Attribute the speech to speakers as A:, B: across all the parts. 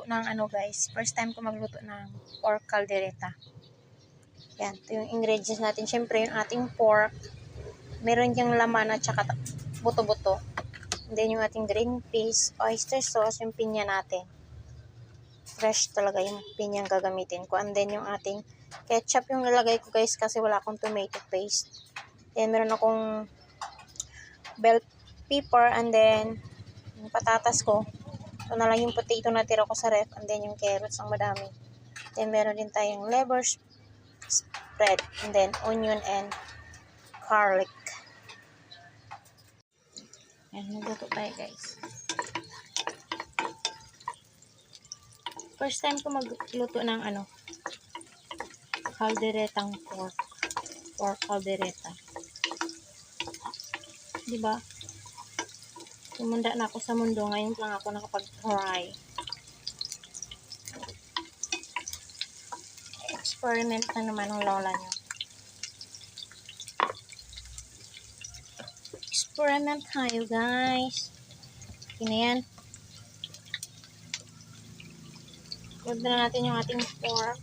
A: ng ano guys. First time ko magluto ng pork caldereta. Yan, ito yung ingredients natin. Siyempre, yung ating pork. Meron yung laman at saka buto-buto. And then yung ating green peas, oyster sauce, yung pinya natin. Fresh talaga yung pinyang gagamitin ko. And then yung ating ketchup yung nilagay ko guys kasi wala akong tomato paste. Then meron akong bell pepper and then yung patatas ko. Ito na lang yung potato na tira ko sa ref and then yung carrots ang madami. Then meron din tayong liver spread and then onion and garlic. Ayan, nagluto tayo guys. First time ko magluto ng ano, calderetang pork caldereta. Diba? Tumanda na ako sa mundo. Ngayon lang ako nakapag-try. Experiment na naman ng lola nyo. Experiment tayo, guys. Okay na yan. Load na natin yung ating pork.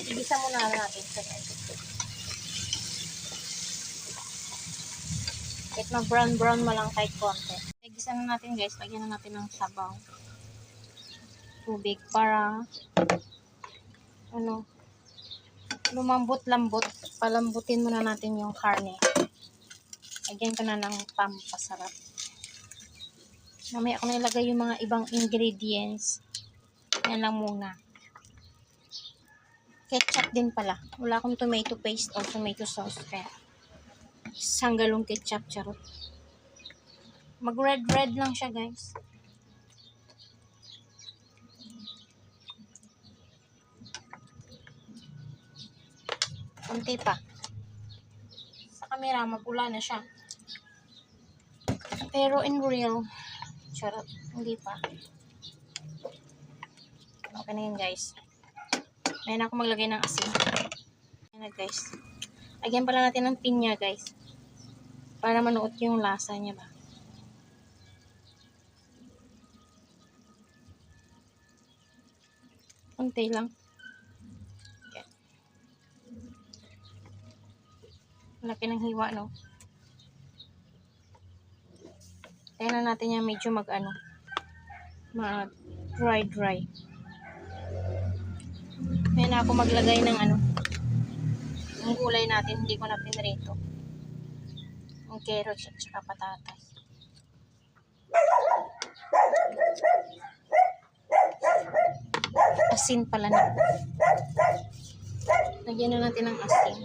A: Igisa muna natin sa guys. Kahit mag-brown mo lang kahit konti. Igisa na natin guys. Lagyan na natin ng sabaw. Tubig para ano, lumambot-lambot. Palambutin muna natin yung karne. Lagyan ko na ng pampasarap. Mamaya ako nilagay yung mga ibang ingredients. Yan lang muna. Ketchup din pala. Wala akong tomato paste o tomato sauce. Kaya isang galong ketchup, charot. Mag-red lang siya, guys. Kunti pa. Sa camera, mapula na siya. Pero in real, charot, hindi pa. Okay na yun, guys. Ngayon ako maglagay ng asin. Ayan na, guys. Lagyan pala natin ng pinya, guys. Para manuot yung lasa niya ba. Kunti lang. Okay. Laki ng hiwa, no? Kaya na natin yan medyo mag-ano. Mag-dry. Kaya na ako maglagay ng ano. Yung gulay natin, hindi ko na pinrito. Yung carrots at saka patatas. Asin pala na. Lagyan na natin ng asin.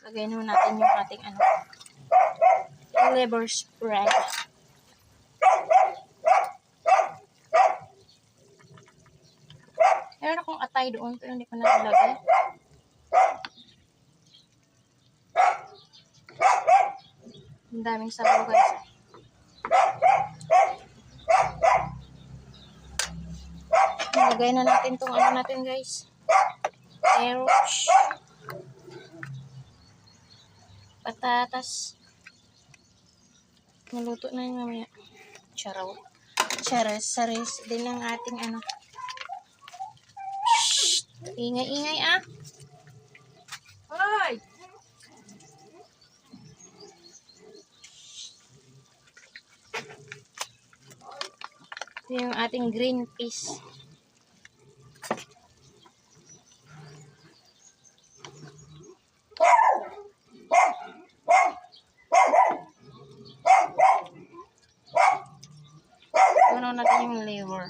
A: Lagyan na natin yung ating ano. Yung liver spread. Meron akong atay doon pero hindi ko na nilagay. Ang daming sabaw guys. Nilagay na natin itong ano natin guys. Carrots. Patatas. Naluto na yun mamaya. Charaw. Charis din ang ating ano. Shhh! Ingay ah. Hoy! Ito yung ating green peas. Ano natin yung liver.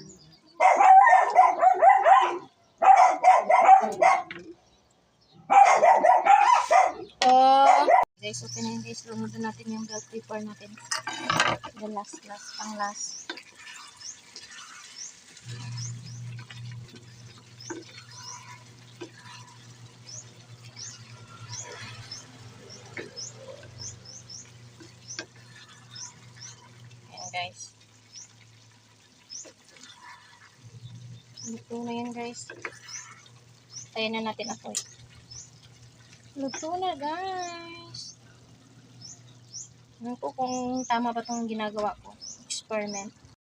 A: Guys, okay na yun guys. Lumunod natin yung bell pepper natin. The last, pang last. guys. Luto na yan, guys. Tayo na natin ako. Luto na, guys. Ano ko kung tama ba itong ginagawa ko? Experiment.